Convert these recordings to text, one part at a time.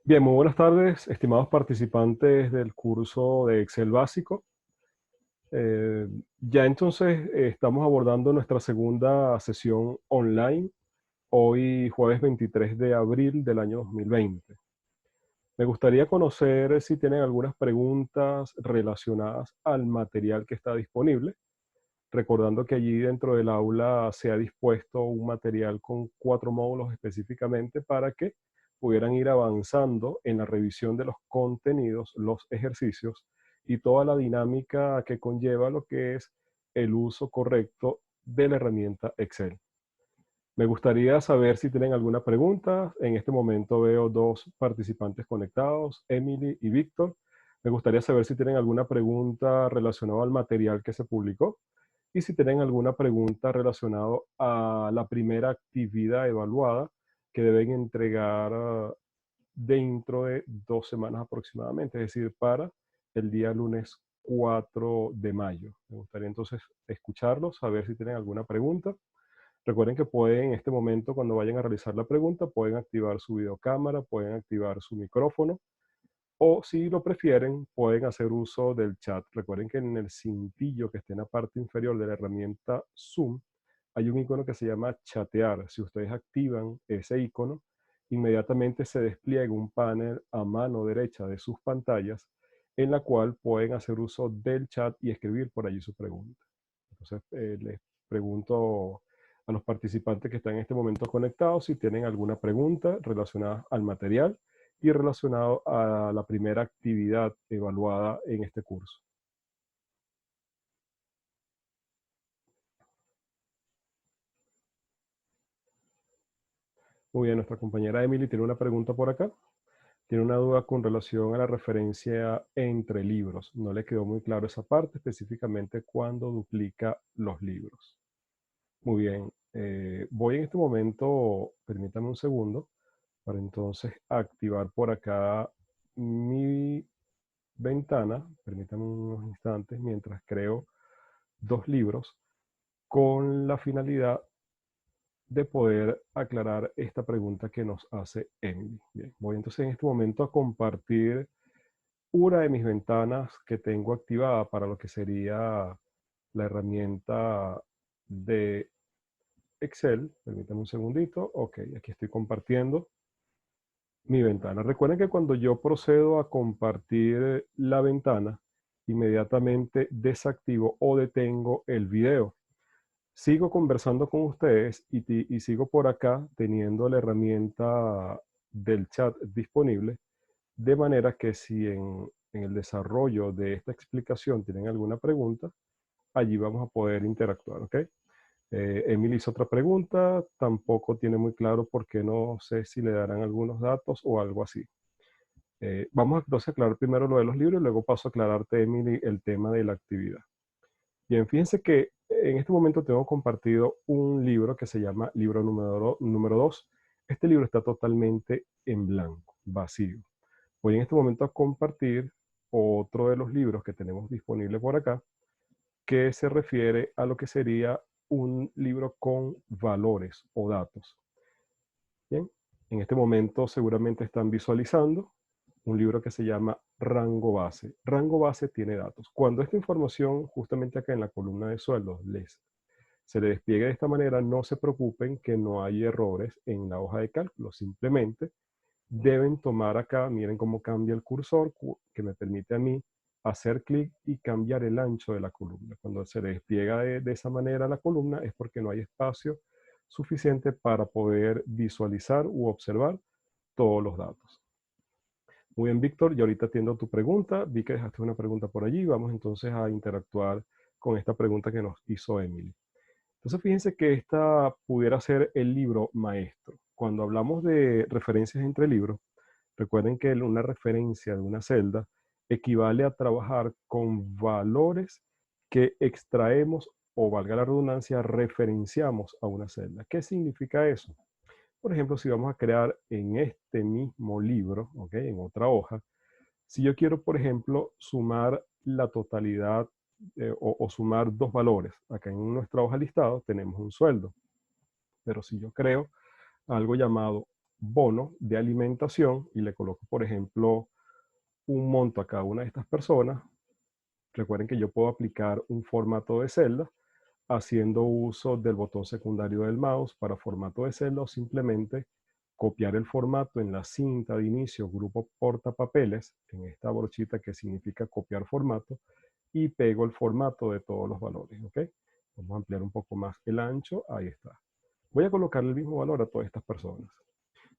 Bien, muy buenas tardes, estimados participantes del curso de Excel básico. Eh, ya entonces estamos abordando nuestra segunda sesión online, hoy jueves 23 de abril del año 2020. Me gustaría conocer si tienen algunas preguntas relacionadas al material que está disponible, recordando que allí dentro del aula se ha dispuesto un material con 4 módulos específicamente para que pudieran ir avanzando en la revisión de los contenidos, los ejercicios y toda la dinámica que conlleva lo que es el uso correcto de la herramienta Excel. Me gustaría saber si tienen alguna pregunta. En este momento veo dos participantes conectados, Emily y Víctor. Me gustaría saber si tienen alguna pregunta relacionada al material que se publicó y si tienen alguna pregunta relacionada a la primera actividad evaluada que deben entregar dentro de 2 semanas aproximadamente, es decir, para el día lunes 4 de mayo. Me gustaría entonces escucharlos, saber si tienen alguna pregunta. Recuerden que pueden en este momento, cuando vayan a realizar la pregunta, pueden activar su videocámara, pueden activar su micrófono o si lo prefieren, pueden hacer uso del chat. Recuerden que en el cintillo que está en la parte inferior de la herramienta Zoom, hay un icono que se llama chatear. Si ustedes activan ese icono, inmediatamente se despliega un panel a mano derecha de sus pantallas en la cual pueden hacer uso del chat y escribir por allí su pregunta. Entonces, les pregunto a los participantes que están en este momento conectados si tienen alguna pregunta relacionada al material y relacionado a la primera actividad evaluada en este curso. Muy bien, nuestra compañera Emily tiene una pregunta por acá. Tiene una duda con relación a la referencia entre libros. No le quedó muy claro esa parte, específicamente cuando duplica los libros. Muy bien, voy en este momento, permítame un segundo, para entonces activar por acá mi ventana. Permítame unos instantes mientras creo dos libros con la finalidad de poder aclarar esta pregunta que nos hace Emily. Bien, voy entonces en este momento a compartir una de mis ventanas que tengo activada para lo que sería la herramienta de Excel. Permítame un segundito. Ok, aquí estoy compartiendo mi ventana. Recuerden que cuando yo procedo a compartir la ventana, inmediatamente desactivo o detengo el video. Sigo conversando con ustedes y sigo por acá teniendo la herramienta del chat disponible, de manera que si en el desarrollo de esta explicación tienen alguna pregunta, allí vamos a poder interactuar, ¿ok? Emily hizo otra pregunta, tampoco tiene muy claro por qué, no sé si le darán algunos datos o algo así. Vamos entonces a aclarar primero lo de los libros y luego paso a aclararte, Emily, el tema de la actividad. Bien, fíjense que en este momento tengo compartido un libro que se llama libro número 2. Este libro está totalmente en blanco, vacío. Voy en este momento a compartir otro de los libros que tenemos disponible por acá, que se refiere a lo que sería un libro con valores o datos. Bien, en este momento seguramente están visualizando un libro que se llama Rango Base. Rango Base tiene datos. Cuando esta información, justamente acá en la columna de sueldos, se le despliegue de esta manera, no se preocupen que no hay errores en la hoja de cálculo. Simplemente deben tomar acá, miren cómo cambia el cursor, que me permite a mí hacer clic y cambiar el ancho de la columna. Cuando se despliega de esa manera la columna es porque no hay espacio suficiente para poder visualizar u observar todos los datos. Muy bien, Víctor, yo ahorita atiendo tu pregunta. Vi que dejaste una pregunta por allí. Vamos entonces a interactuar con esta pregunta que nos hizo Emily. Entonces, fíjense que esta pudiera ser el libro maestro. Cuando hablamos de referencias entre libros, recuerden que una referencia de una celda equivale a trabajar con valores que extraemos o, valga la redundancia, referenciamos a una celda. ¿Qué significa eso? Por ejemplo, si vamos a crear en este mismo libro, ¿ok? En otra hoja, si yo quiero, por ejemplo, sumar la totalidad o sumar dos valores, acá en nuestra hoja listado tenemos un sueldo, pero si yo creo algo llamado bono de alimentación y le coloco, por ejemplo, un monto a cada una de estas personas. Recuerden que yo puedo aplicar un formato de celda haciendo uso del botón secundario del mouse para formato de celda o simplemente copiar el formato en la cinta de inicio grupo portapapeles, en esta brochita que significa copiar formato, y pego el formato de todos los valores, ¿ok? Vamos a ampliar un poco más el ancho, ahí está. Voy a colocarle el mismo valor a todas estas personas.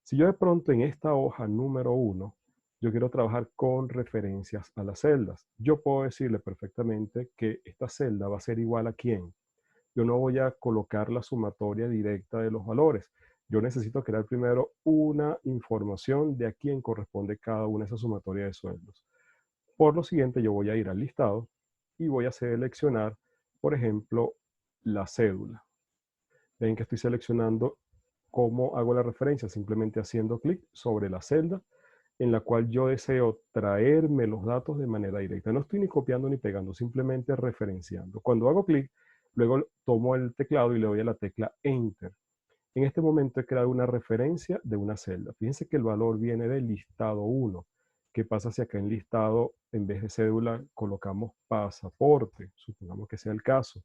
Si yo de pronto en esta hoja número 1, yo quiero trabajar con referencias a las celdas, yo puedo decirle perfectamente que esta celda va a ser igual a quién. Yo no voy a colocar la sumatoria directa de los valores. Yo necesito crear primero una información de a quién corresponde cada una de esas sumatoria de sueldos. Por lo siguiente, yo voy a ir al listado y voy a seleccionar, por ejemplo, la cédula. Ven que estoy seleccionando cómo hago la referencia, simplemente haciendo clic sobre la celda en la cual yo deseo traerme los datos de manera directa. No estoy ni copiando ni pegando, simplemente referenciando. Cuando hago clic, luego tomo el teclado y le doy a la tecla Enter. En este momento he creado una referencia de una celda. Fíjense que el valor viene del listado 1. ¿Qué pasa si acá en listado, en vez de cédula, colocamos pasaporte? Supongamos que sea el caso.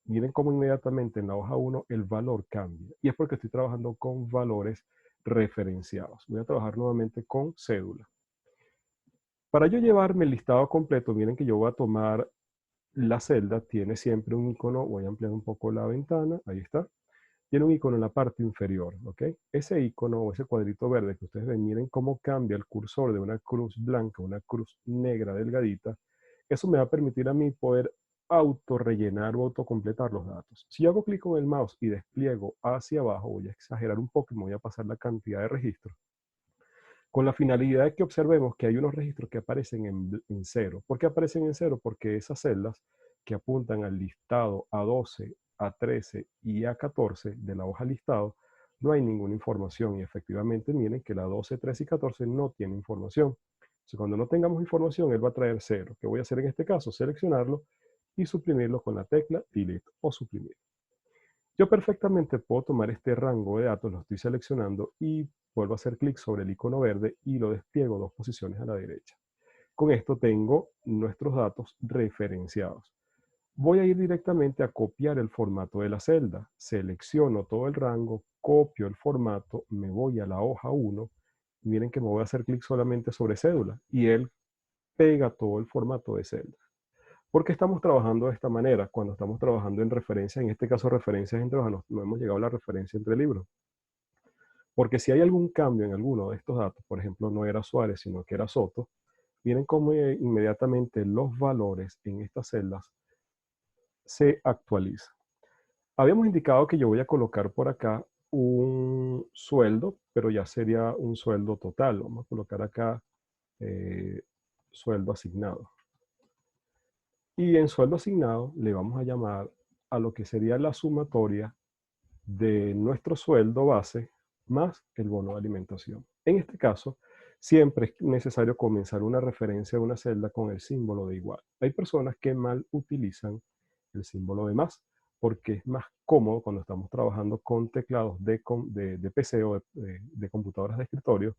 Miren cómo inmediatamente en la hoja 1 el valor cambia. Y es porque estoy trabajando con valores referenciados. Voy a trabajar nuevamente con cédula. Para yo llevarme el listado completo, miren que yo voy a tomar la celda, tiene siempre un icono, voy a ampliar un poco la ventana, ahí está. Tiene un icono en la parte inferior, ¿ok? Ese icono o ese cuadrito verde que ustedes ven, miren cómo cambia el cursor de una cruz blanca a una cruz negra delgadita. Eso me va a permitir a mí poder autorrellenar o autocompletar los datos. Si yo hago clic con el mouse y despliego hacia abajo, voy a exagerar un poco y me voy a pasar la cantidad de registros, con la finalidad de que observemos que hay unos registros que aparecen en cero. ¿Por qué aparecen en cero? Porque esas celdas que apuntan al listado A12, A13 y A14 de la hoja listado, no hay ninguna información y efectivamente miren que la 12, 13 y 14 no tiene información. Entonces, cuando no tengamos información, él va a traer cero. ¿Qué voy a hacer en este caso? Seleccionarlo y suprimirlo con la tecla Delete o suprimir. Yo perfectamente puedo tomar este rango de datos, lo estoy seleccionando y vuelvo a hacer clic sobre el icono verde y lo despliego 2 posiciones a la derecha. Con esto tengo nuestros datos referenciados. Voy a ir directamente a copiar el formato de la celda. Selecciono todo el rango, copio el formato, me voy a la hoja 1. Miren que me voy a hacer clic solamente sobre cédula y él pega todo el formato de celda. ¿Por qué estamos trabajando de esta manera? Cuando estamos trabajando en referencias, en este caso referencias entre hojas, no hemos llegado a la referencia entre libros. Porque si hay algún cambio en alguno de estos datos, por ejemplo, no era Suárez, sino que era Soto, miren cómo inmediatamente los valores en estas celdas se actualizan. Habíamos indicado que yo voy a colocar por acá un sueldo, pero ya sería un sueldo total. Vamos a colocar acá sueldo asignado. Y en sueldo asignado le vamos a llamar a lo que sería la sumatoria de nuestro sueldo base más el bono de alimentación. En este caso, siempre es necesario comenzar una referencia de una celda con el símbolo de igual. Hay personas que mal utilizan el símbolo de más porque es más cómodo cuando estamos trabajando con teclados de PC o de computadoras de escritorio.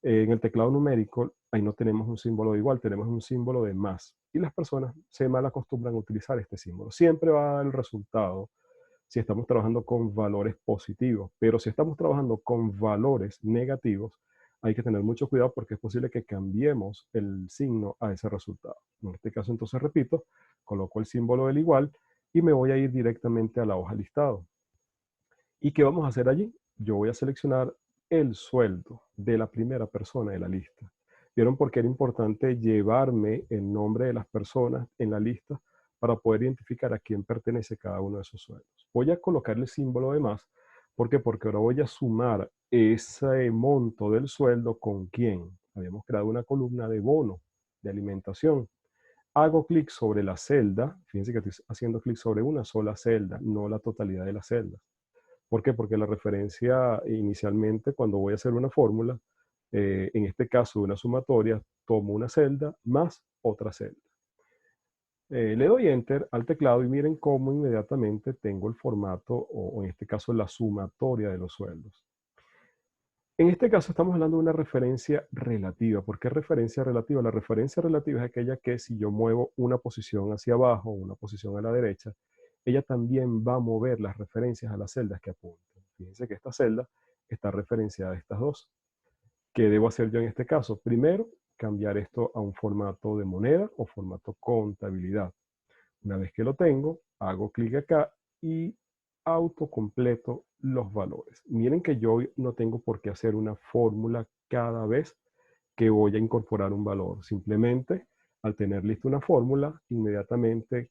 En el teclado numérico, ahí no tenemos un símbolo de igual, tenemos un símbolo de más. Y las personas se mal acostumbran a utilizar este símbolo. Siempre va a dar el resultado si estamos trabajando con valores positivos, pero si estamos trabajando con valores negativos, hay que tener mucho cuidado porque es posible que cambiemos el signo a ese resultado. En este caso, entonces, repito, coloco el símbolo del igual y me voy a ir directamente a la hoja listado. ¿Y qué vamos a hacer allí? Yo voy a seleccionar el sueldo de la primera persona de la lista. ¿Vieron por qué era importante llevarme el nombre de las personas en la lista para poder identificar a quién pertenece cada uno de esos sueldos? Voy a colocarle el símbolo de más. ¿Por qué? Porque ahora voy a sumar ese monto del sueldo con quién. Habíamos creado una columna de bono de alimentación. Hago clic sobre la celda. Fíjense que estoy haciendo clic sobre una sola celda, no la totalidad de las celdas. ¿Por qué? Porque la referencia inicialmente, cuando voy a hacer una fórmula, en este caso de una sumatoria, tomo una celda más otra celda. Le doy Enter al teclado y miren cómo inmediatamente tengo el formato, o en este caso la sumatoria de los sueldos. En este caso estamos hablando de una referencia relativa. ¿Por qué referencia relativa? La referencia relativa es aquella que si yo muevo una posición hacia abajo o una posición a la derecha, ella también va a mover las referencias a las celdas que apuntan. Fíjense que esta celda está referenciada a estas dos. ¿Qué debo hacer yo en este caso? Primero, cambiar esto a un formato de moneda o formato contabilidad. Una vez que lo tengo, hago clic acá y autocompleto los valores. Miren que yo no tengo por qué hacer una fórmula cada vez que voy a incorporar un valor. Simplemente, al tener lista una fórmula, inmediatamente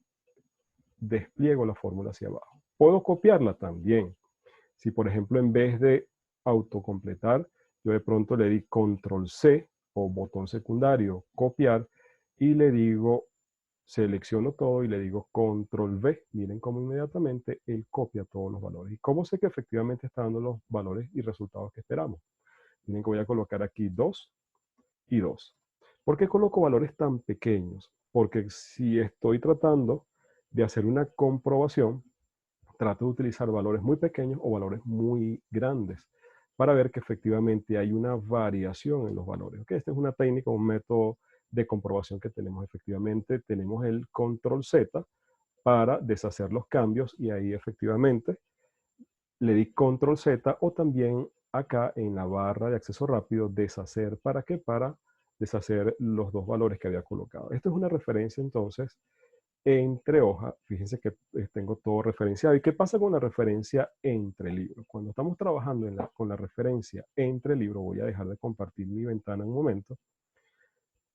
despliego la fórmula hacia abajo. Puedo copiarla también. Si, por ejemplo, en vez de autocompletar, yo de pronto le di control C o botón secundario, copiar, y le digo, selecciono todo y le digo control V. Miren cómo inmediatamente él copia todos los valores. ¿Y cómo sé que efectivamente está dando los valores y resultados que esperamos? Miren que voy a colocar aquí 2 y 2. ¿Por qué coloco valores tan pequeños? Porque si estoy tratando de hacer una comprobación, trato de utilizar valores muy pequeños o valores muy grandes para ver que efectivamente hay una variación en los valores. ¿Okay? Esta es una técnica, un método de comprobación que tenemos efectivamente. Tenemos el control Z para deshacer los cambios y ahí efectivamente le di control Z o también acá en la barra de acceso rápido deshacer. ¿Para qué? Para deshacer los dos valores que había colocado. Esto es una referencia entonces entre hojas. Fíjense que tengo todo referenciado. ¿Y qué pasa con la referencia entre libros? Cuando estamos trabajando con la referencia entre libros, voy a dejar de compartir mi ventana un momento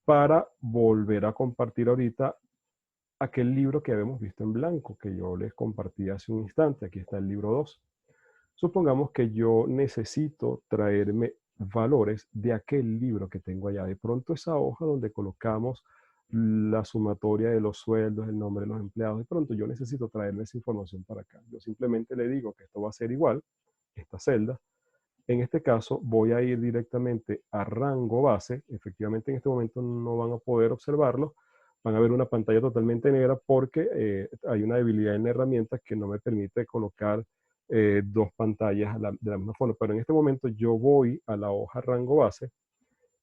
para volver a compartir ahorita aquel libro que habíamos visto en blanco, que yo les compartí hace un instante. Aquí está el libro 2. Supongamos que yo necesito traerme valores de aquel libro que tengo allá. De pronto esa hoja donde colocamos la sumatoria de los sueldos, el nombre de los empleados, de pronto yo necesito traerme esa información para acá. Yo simplemente le digo que esto va a ser igual, esta celda. En este caso voy a ir directamente a rango base. Efectivamente en este momento no van a poder observarlo. Van a ver una pantalla totalmente negra porque hay una debilidad en la herramienta que no me permite colocar dos pantallas de la misma forma. Pero en este momento yo voy a la hoja rango base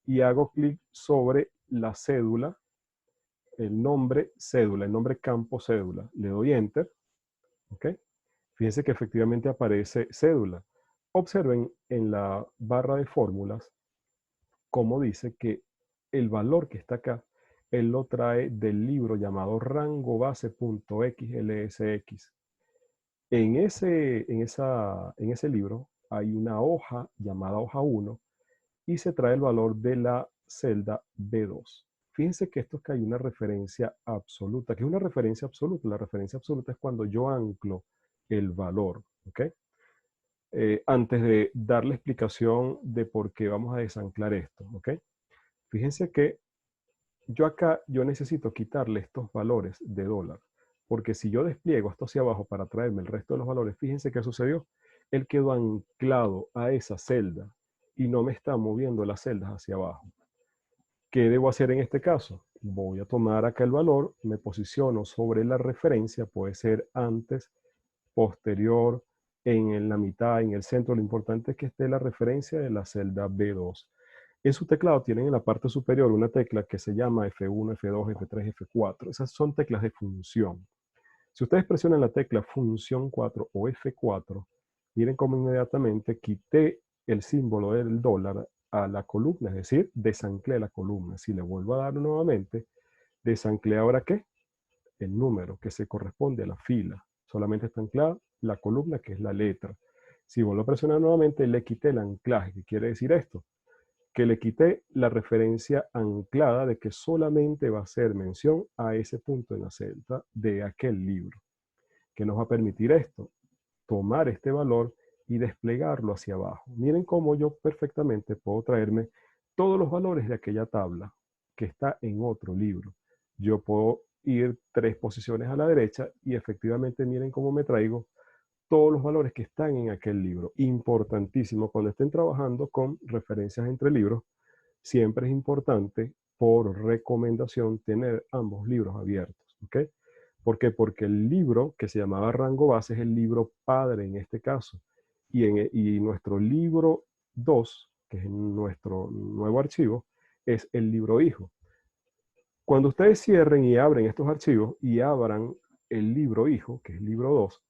y hago clic sobre la cédula, el nombre cédula, el nombre campo cédula. Le doy enter. ¿Ok? Fíjense que efectivamente aparece cédula. Observen en la barra de fórmulas cómo dice que el valor que está acá, él lo trae del libro llamado rangobase.xlsx. En ese libro hay una hoja llamada hoja 1 y se trae el valor de la celda B2. Fíjense que esto es que hay una referencia absoluta. ¿Qué es una referencia absoluta? La referencia absoluta es cuando yo anclo el valor. ¿Ok? Antes de dar la explicación de por qué vamos a desanclar esto. ¿Ok? Fíjense que yo necesito quitarle estos valores de dólar, porque si yo despliego esto hacia abajo para traerme el resto de los valores, fíjense qué sucedió. Él quedó anclado a esa celda y no me está moviendo las celdas hacia abajo. ¿Qué debo hacer en este caso? Voy a tomar acá el valor, me posiciono sobre la referencia, puede ser antes, posterior, en la mitad, en el centro. Lo importante es que esté la referencia de la celda B2. En su teclado tienen en la parte superior una tecla que se llama F1, F2, F3, F4. Esas son teclas de función. Si ustedes presionan la tecla función 4 o F4, miren cómo inmediatamente quité el símbolo del dólar a la columna, es decir, desanclé la columna. Si le vuelvo a dar nuevamente, desanclé ahora ¿qué? El número que se corresponde a la fila. Solamente está anclada la columna que es la letra. Si vuelvo a presionar nuevamente, le quité el anclaje. ¿Qué quiere decir esto? Que le quité la referencia anclada de que solamente va a hacer mención a ese punto en la celda de aquel libro. ¿Qué nos va a permitir esto? Tomar este valor y desplegarlo hacia abajo. Miren cómo yo perfectamente puedo traerme todos los valores de aquella tabla que está en otro libro. Yo puedo ir 3 posiciones a la derecha y efectivamente miren cómo me traigo todos los valores que están en aquel libro. Importantísimo, cuando estén trabajando con referencias entre libros, siempre es importante, por recomendación, tener ambos libros abiertos. ¿Ok? ¿Por qué? Porque el libro que se llamaba Rango Base es el libro padre en este caso. Y nuestro libro 2 que es nuestro nuevo archivo, es el libro hijo. Cuando ustedes cierren y abren estos archivos y abran el libro hijo, que es el libro 2,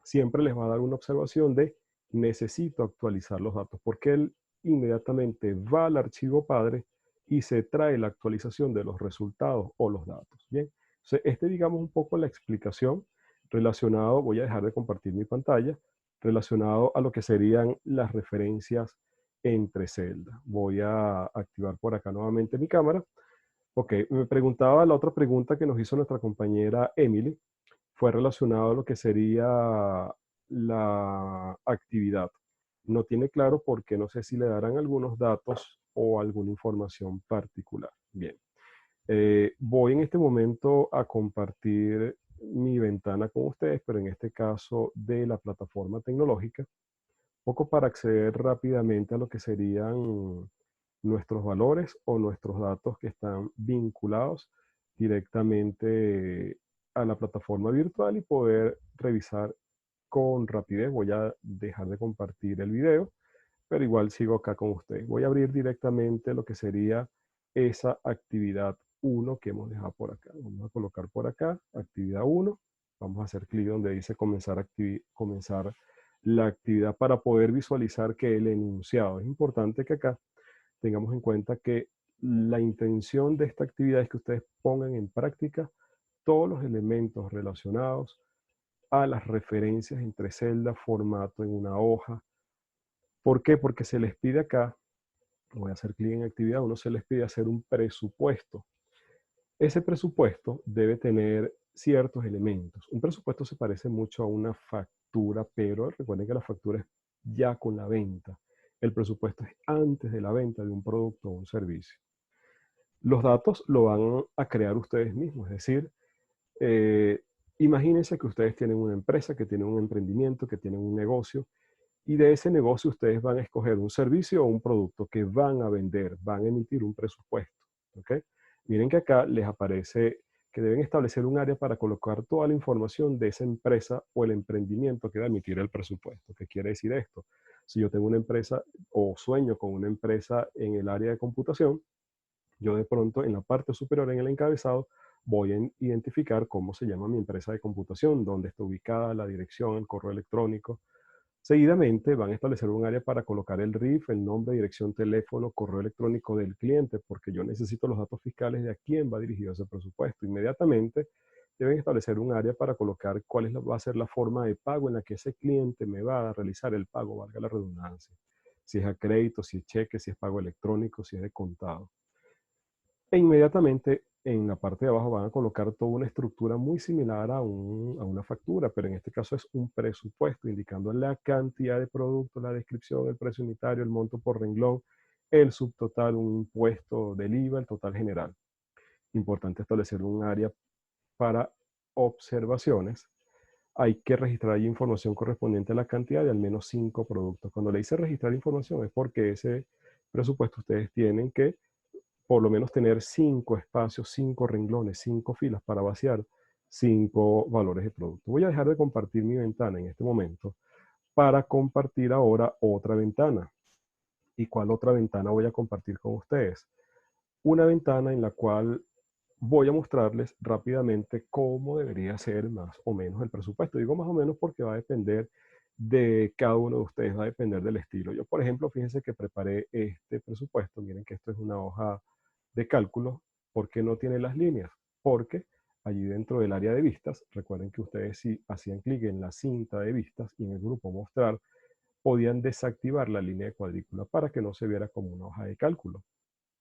siempre les va a dar una observación de necesito actualizar los datos, porque él inmediatamente va al archivo padre y se trae la actualización de los resultados o los datos. Bien, entonces digamos un poco la explicación relacionado, voy a dejar de compartir mi pantalla, relacionado a lo que serían las referencias entre celdas. Voy a activar por acá nuevamente mi cámara. Ok, me preguntaba la otra pregunta que nos hizo nuestra compañera Emily, fue relacionado a lo que sería la actividad. No tiene claro porque no sé si le darán algunos datos o alguna información particular. Bien, voy en este momento a compartir mi ventana con ustedes, pero en este caso de la plataforma tecnológica, poco para acceder rápidamente a lo que serían nuestros valores o nuestros datos que están vinculados directamente a la plataforma virtual y poder revisar con rapidez. Voy a dejar de compartir el video, pero igual sigo acá con ustedes. Voy a abrir directamente lo que sería esa actividad 1 que hemos dejado por acá. Vamos a colocar por acá, actividad 1. Vamos a hacer clic donde dice comenzar la actividad para poder visualizar que el enunciado. Es importante que acá tengamos en cuenta que la intención de esta actividad es que ustedes pongan en práctica todos los elementos relacionados a las referencias entre celda, formato en una hoja. ¿Por qué? Porque se les pide acá, voy a hacer clic en actividad 1, se les pide hacer un presupuesto. Ese presupuesto debe tener ciertos elementos. Un presupuesto se parece mucho a una factura, pero recuerden que la factura es ya con la venta. El presupuesto es antes de la venta de un producto o un servicio. Los datos lo van a crear ustedes mismos, es decir, imagínense que ustedes tienen una empresa, que tienen un emprendimiento, que tienen un negocio, y de ese negocio ustedes van a escoger un servicio o un producto que van a vender, van a emitir un presupuesto. ¿Ok? Miren que acá les aparece que deben establecer un área para colocar toda la información de esa empresa o el emprendimiento que va a emitir el presupuesto. ¿Qué quiere decir esto? Si yo tengo una empresa o sueño con una empresa en el área de computación, yo de pronto en la parte superior en el encabezado voy a identificar cómo se llama mi empresa de computación, dónde está ubicada, la dirección, el correo electrónico. Seguidamente van a establecer un área para colocar el RIF, el nombre, dirección, teléfono, correo electrónico del cliente, porque yo necesito los datos fiscales de a quién va dirigido ese presupuesto. Inmediatamente deben establecer un área para colocar va a ser la forma de pago en la que ese cliente me va a realizar el pago, valga la redundancia. Si es a crédito, si es cheque, si es pago electrónico, si es de contado. E inmediatamente en la parte de abajo van a colocar toda una estructura muy similar a una factura, pero en este caso es un presupuesto, indicando la cantidad de producto, la descripción, el precio unitario, el monto por renglón, el subtotal, un impuesto del IVA, el total general. Importante establecer un área para observaciones. Hay que registrar ahí información correspondiente a la cantidad de al menos 5 productos. Cuando le dice registrar información es porque ese presupuesto ustedes tienen que por lo menos tener 5 espacios, 5 renglones, 5 filas para vaciar 5 valores de producto. Voy a dejar de compartir mi ventana en este momento para compartir ahora otra ventana. ¿Y cuál otra ventana voy a compartir con ustedes? Una ventana en la cual voy a mostrarles rápidamente cómo debería ser más o menos el presupuesto. Digo más o menos porque va a depender de cada uno de ustedes, va a depender del estilo. Yo, por ejemplo, fíjense que preparé este presupuesto. Miren que esto es una hoja de cálculo. ¿Por qué no tiene las líneas? Porque allí dentro del área de vistas, recuerden que ustedes si hacían clic en la cinta de vistas y en el grupo mostrar, podían desactivar la línea de cuadrícula para que no se viera como una hoja de cálculo.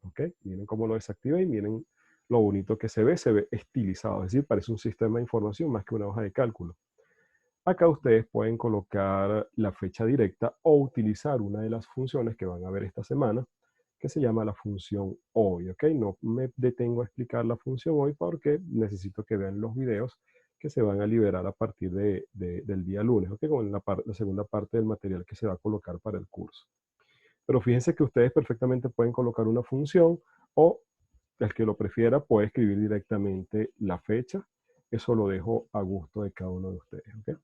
¿Ok? Miren cómo lo desactivé y miren lo bonito que se ve estilizado, es decir, parece un sistema de información más que una hoja de cálculo. Acá ustedes pueden colocar la fecha directa o utilizar una de las funciones que van a ver esta semana, que se llama la función hoy, ¿ok? No me detengo a explicar la función hoy porque necesito que vean los videos que se van a liberar a partir del día lunes, ¿ok? Con la segunda parte del material que se va a colocar para el curso. Pero fíjense que ustedes perfectamente pueden colocar una función o el que lo prefiera puede escribir directamente la fecha. Eso lo dejo a gusto de cada uno de ustedes, ¿ok?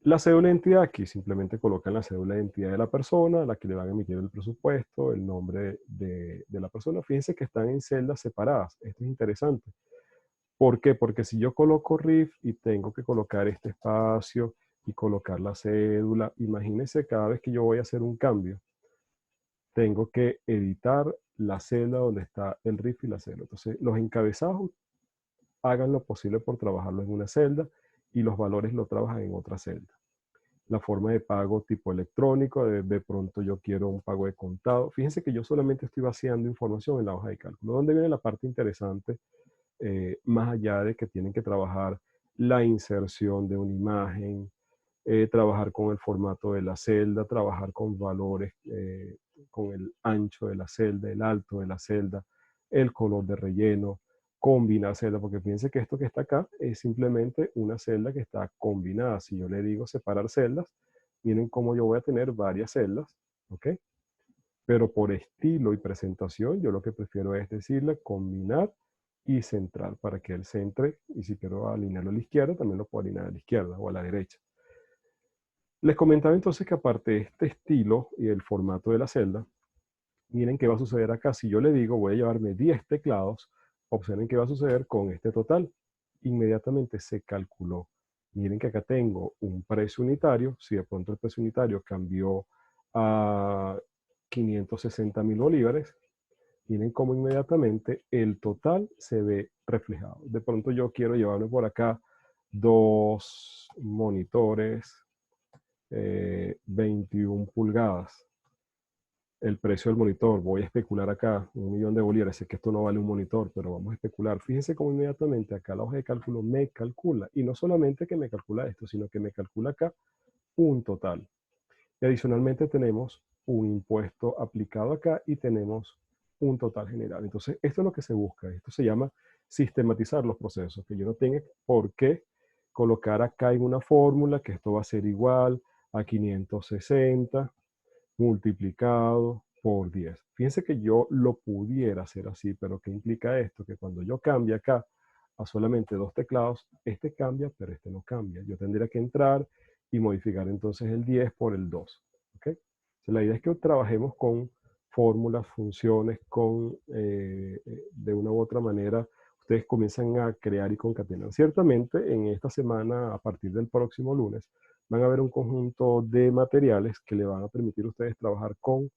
La cédula de identidad, aquí simplemente colocan la cédula de identidad de la persona, a la que le van a emitir el presupuesto, el nombre de la persona. Fíjense que están en celdas separadas. Esto es interesante. ¿Por qué? Porque si yo coloco RIF y tengo que colocar este espacio y colocar la cédula, imagínense cada vez que yo voy a hacer un cambio, tengo que editar la celda donde está el RIF y la cédula. Entonces, los encabezados hagan lo posible por trabajarlo en una celda y los valores lo trabajan en otra celda. La forma de pago tipo electrónico, de pronto yo quiero un pago de contado. Fíjense que yo solamente estoy vaciando información en la hoja de cálculo. ¿Dónde viene la parte interesante? Más allá de que tienen que trabajar la inserción de una imagen, trabajar con el formato de la celda, trabajar con valores, con el ancho de la celda, el alto de la celda, el color de relleno, combinar celda, porque piense que esto que está acá es simplemente una celda que está combinada. Si yo le digo separar celdas, miren cómo yo voy a tener varias celdas, ¿ok? Pero por estilo y presentación, yo lo que prefiero es decirle combinar y centrar para que él centre. Y si quiero alinearlo a la izquierda, también lo puedo alinear a la izquierda o a la derecha. Les comentaba entonces que aparte de este estilo y el formato de la celda, miren qué va a suceder acá. Si yo le digo voy a llevarme 10 teclados, observen qué va a suceder con este total. Inmediatamente se calculó. Miren que acá tengo un precio unitario. Si de pronto el precio unitario cambió a 560.000 bolívares, miren cómo inmediatamente el total se ve reflejado. De pronto yo quiero llevarme por acá dos monitores 21 pulgadas. El precio del monitor, voy a especular acá, 1.000.000 de bolívares. Sé que esto no vale un monitor, pero vamos a especular. Fíjense cómo inmediatamente acá la hoja de cálculo me calcula. Y no solamente que me calcula esto, sino que me calcula acá un total. Y adicionalmente tenemos un impuesto aplicado acá y tenemos un total general. Entonces, esto es lo que se busca. Esto se llama sistematizar los procesos, que yo no tenga por qué colocar acá en una fórmula que esto va a ser igual a 560 multiplicado por 10. Fíjense que yo lo pudiera hacer así, pero ¿qué implica esto? Que cuando yo cambie acá a solamente dos teclados, este cambia, pero este no cambia. Yo tendría que entrar y modificar entonces el 10 por el 2. ¿Ok? Entonces, la idea es que trabajemos con fórmulas, funciones, de una u otra manera, ustedes comienzan a crear y concatenar. Ciertamente, en esta semana, a partir del próximo lunes, van a ver un conjunto de materiales que le van a permitir a ustedes trabajar con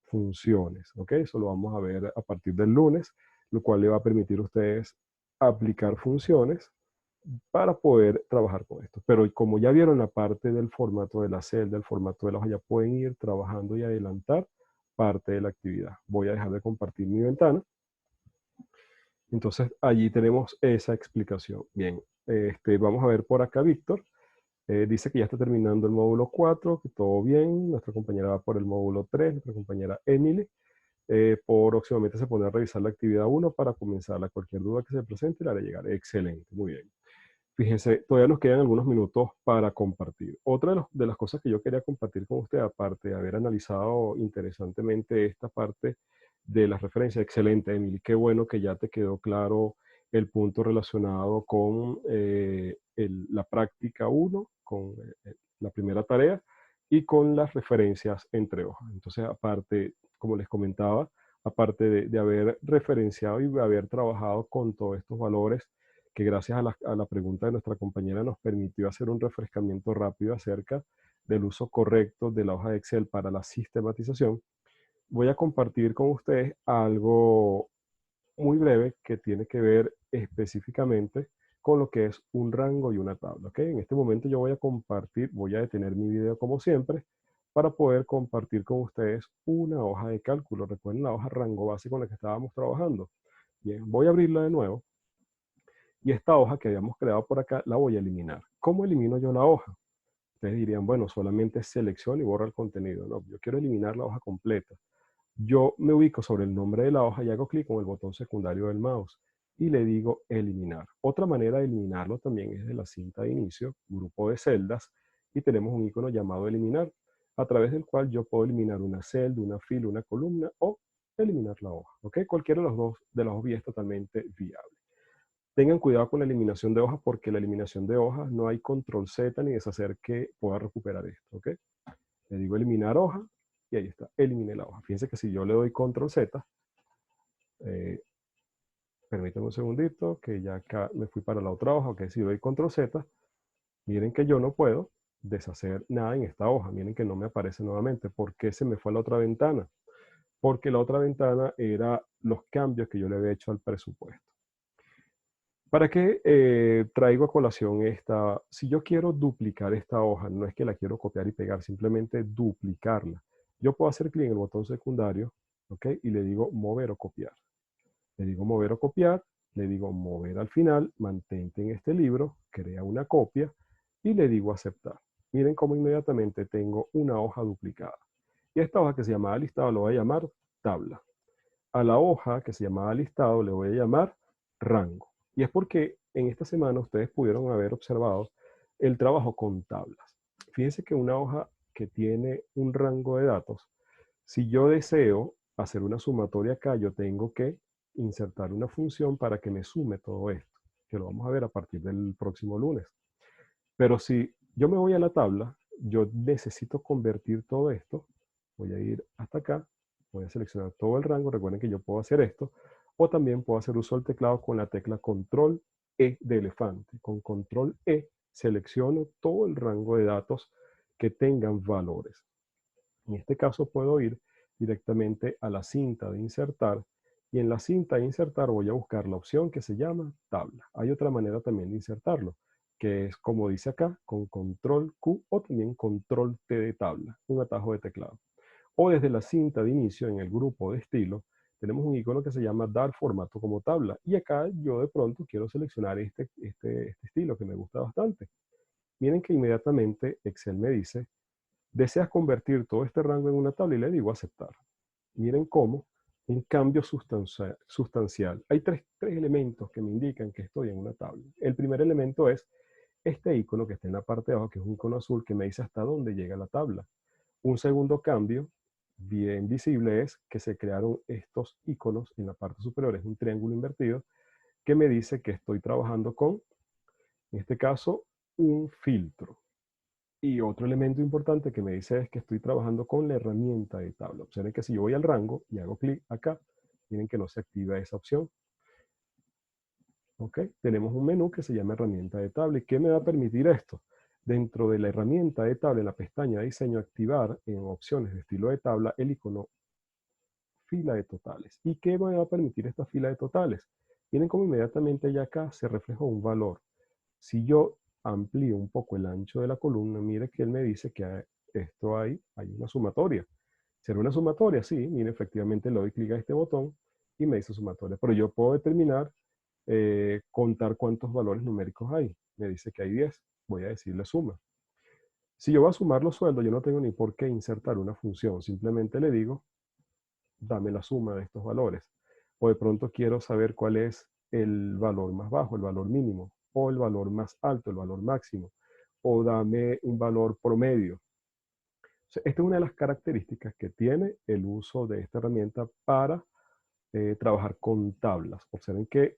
funciones, ¿ok? Eso lo vamos a ver a partir del lunes, lo cual le va a permitir a ustedes aplicar funciones para poder trabajar con esto. Pero como ya vieron la parte del formato de la celda, el formato de la hoja, ya pueden ir trabajando y adelantar parte de la actividad. Voy a dejar de compartir mi ventana. Entonces, allí tenemos esa explicación. Bien, vamos a ver por acá, Víctor. Dice que ya está terminando el módulo 4, que todo bien. Nuestra compañera va por el módulo 3, nuestra compañera Emily. Próximamente se pone a revisar la actividad 1 para comenzarla. Cualquier duda que se presente la haré llegar. Excelente, muy bien. Fíjense, todavía nos quedan algunos minutos para compartir. Otra de las cosas que yo quería compartir con usted, aparte de haber analizado interesantemente esta parte de las referencias, excelente, Emily, qué bueno que ya te quedó claro el punto relacionado con la práctica 1, con la primera tarea, y con las referencias entre hojas. Entonces, aparte, como les comentaba, aparte de haber referenciado y de haber trabajado con todos estos valores, que gracias a la pregunta de nuestra compañera nos permitió hacer un refrescamiento rápido acerca del uso correcto de la hoja de Excel para la sistematización, voy a compartir con ustedes algo muy breve que tiene que ver específicamente con lo que es un rango y una tabla. ¿Ok? En este momento yo voy a compartir, voy a detener mi video como siempre, para poder compartir con ustedes una hoja de cálculo. Recuerden la hoja rango base con la que estábamos trabajando. Bien, voy a abrirla de nuevo. Y esta hoja que habíamos creado por acá la voy a eliminar. ¿Cómo elimino yo la hoja? Ustedes dirían, bueno, solamente selecciono y borro el contenido. No, yo quiero eliminar la hoja completa. Yo me ubico sobre el nombre de la hoja y hago clic con el botón secundario del mouse y le digo eliminar. Otra manera de eliminarlo también es de la cinta de inicio, grupo de celdas, y tenemos un icono llamado eliminar, a través del cual yo puedo eliminar una celda, una fila, una columna o eliminar la hoja. ¿Ok? Cualquiera de los dos vías es totalmente viable. Tengan cuidado con la eliminación de hojas porque la eliminación de hojas no hay control Z ni deshacer que pueda recuperar esto, ¿ok? Le digo eliminar hoja y ahí está, eliminé la hoja. Fíjense que si yo le doy control Z, eh, permítanme un segundito, que ya acá me fui para la otra hoja, ok, si doy control Z, miren que yo no puedo deshacer nada en esta hoja, miren que no me aparece nuevamente. ¿Por qué se me fue a la otra ventana? Porque la otra ventana era los cambios que yo le había hecho al presupuesto. ¿Para qué traigo a colación esta? Si yo quiero duplicar esta hoja, no es que la quiero copiar y pegar, simplemente duplicarla. Yo puedo hacer clic en el botón secundario, ¿ok? Y le digo mover o copiar. Le digo mover o copiar, le digo mover al final, mantente en este libro, crea una copia y le digo aceptar. Miren cómo inmediatamente tengo una hoja duplicada. Y esta hoja que se llamaba listado lo voy a llamar tabla. A la hoja que se llamaba listado le voy a llamar rango. Y es porque en esta semana ustedes pudieron haber observado el trabajo con tablas. Fíjense que una hoja que tiene un rango de datos, si yo deseo hacer una sumatoria acá, yo tengo que insertar una función para que me sume todo esto, que lo vamos a ver a partir del próximo lunes. Pero si yo me voy a la tabla, yo necesito convertir todo esto. Voy a ir hasta acá, voy a seleccionar todo el rango. Recuerden que yo puedo hacer esto, o también puedo hacer uso del teclado con la tecla Control E de elefante. Con Control E selecciono todo el rango de datos que tengan valores. En este caso puedo ir directamente a la cinta de insertar y en la cinta de insertar voy a buscar la opción que se llama tabla. Hay otra manera también de insertarlo, que es como dice acá, con control Q o también control T de tabla, un atajo de teclado. O desde la cinta de inicio en el grupo de estilo, tenemos un icono que se llama dar formato como tabla. Y acá yo de pronto quiero seleccionar este estilo que me gusta bastante. Miren que inmediatamente Excel me dice, deseas convertir todo este rango en una tabla y le digo aceptar. Miren cómo un cambio sustancial. Hay tres elementos que me indican que estoy en una tabla. El primer elemento es este icono que está en la parte de abajo, que es un icono azul que me dice hasta dónde llega la tabla. Un segundo cambio bien visible es que se crearon estos iconos en la parte superior, es un triángulo invertido, que me dice que estoy trabajando con, en este caso, un filtro. Y otro elemento importante que me dice es que estoy trabajando con la herramienta de tabla. Observen que si yo voy al rango y hago clic acá, miren que no se activa esa opción. ¿Ok? Tenemos un menú que se llama herramienta de tabla. ¿Y qué me va a permitir esto? Dentro de la herramienta de tabla, en la pestaña de diseño, activar en opciones de estilo de tabla el icono fila de totales. ¿Y qué me va a permitir esta fila de totales? Miren cómo inmediatamente ya acá se reflejó un valor. Si yo amplío un poco el ancho de la columna, mire que él me dice que esto hay una sumatoria. ¿Será una sumatoria? Sí, mire, efectivamente le doy clic a este botón y me dice sumatoria. Pero yo puedo determinar, contar cuántos valores numéricos hay. Me dice que hay 10. Voy a decirle suma. Si yo voy a sumar los sueldos, yo no tengo ni por qué insertar una función. Simplemente le digo, dame la suma de estos valores. O de pronto quiero saber cuál es el valor más bajo, el valor mínimo, o el valor más alto, el valor máximo, o dame un valor promedio. O sea, esta es una de las características que tiene el uso de esta herramienta para trabajar con tablas. Observen que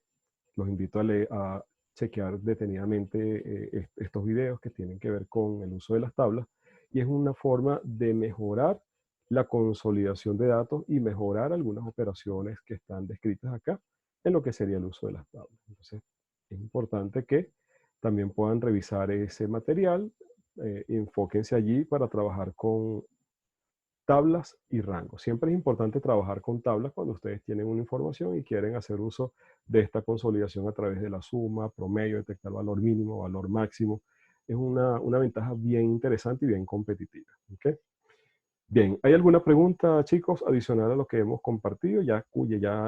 los invito a chequear detenidamente estos videos que tienen que ver con el uso de las tablas y es una forma de mejorar la consolidación de datos y mejorar algunas operaciones que están descritas acá en lo que sería el uso de las tablas. Entonces, es importante que también puedan revisar ese material, enfóquense allí para trabajar con tablas y rangos. Siempre es importante trabajar con tablas cuando ustedes tienen una información y quieren hacer uso de esta consolidación a través de la suma, promedio, detectar valor mínimo, valor máximo. Es una ventaja bien interesante y bien competitiva. ¿Okay? Bien, ¿hay alguna pregunta, chicos, adicional a lo que hemos compartido? Ya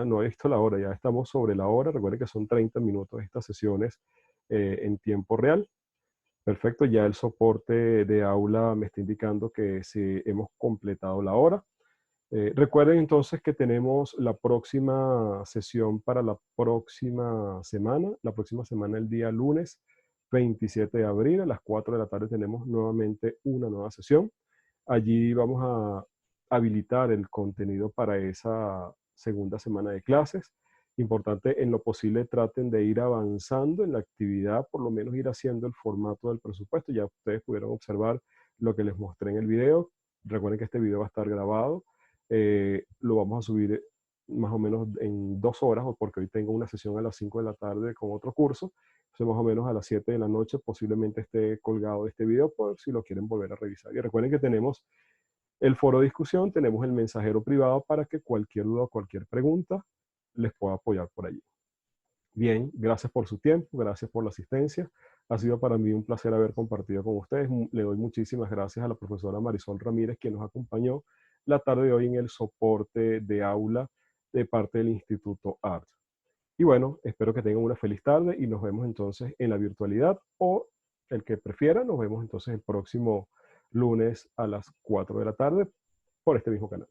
no he visto la hora, ya estamos sobre la hora. Recuerden que son 30 minutos estas sesiones en tiempo real. Perfecto, ya el soporte de aula me está indicando que sí hemos completado la hora. Recuerden entonces que tenemos la próxima sesión para la próxima semana el día lunes 27 de abril a las 4 de la tarde tenemos nuevamente una nueva sesión. Allí vamos a habilitar el contenido para esa segunda semana de clases Importante, en lo posible traten de ir avanzando en la actividad, por lo menos ir haciendo el formato del presupuesto. Ya ustedes pudieron observar lo que les mostré en el video. Recuerden que este video va a estar grabado. Lo vamos a subir más o menos en 2 horas, porque hoy tengo una sesión a las 5 de la tarde con otro curso. Entonces, más o menos a las 7 de la noche posiblemente esté colgado este video por si lo quieren volver a revisar. Y recuerden que tenemos el foro de discusión, tenemos el mensajero privado para que cualquier duda o cualquier pregunta les pueda apoyar por allí. Bien, gracias por su tiempo, gracias por la asistencia. Ha sido para mí un placer haber compartido con ustedes. Le doy muchísimas gracias a la profesora Marisol Ramírez, quien nos acompañó la tarde de hoy en el soporte de aula de parte del Instituto ART. Y bueno, espero que tengan una feliz tarde y nos vemos entonces en la virtualidad, o el que prefiera, nos vemos entonces el próximo lunes a las 4 de la tarde por este mismo canal.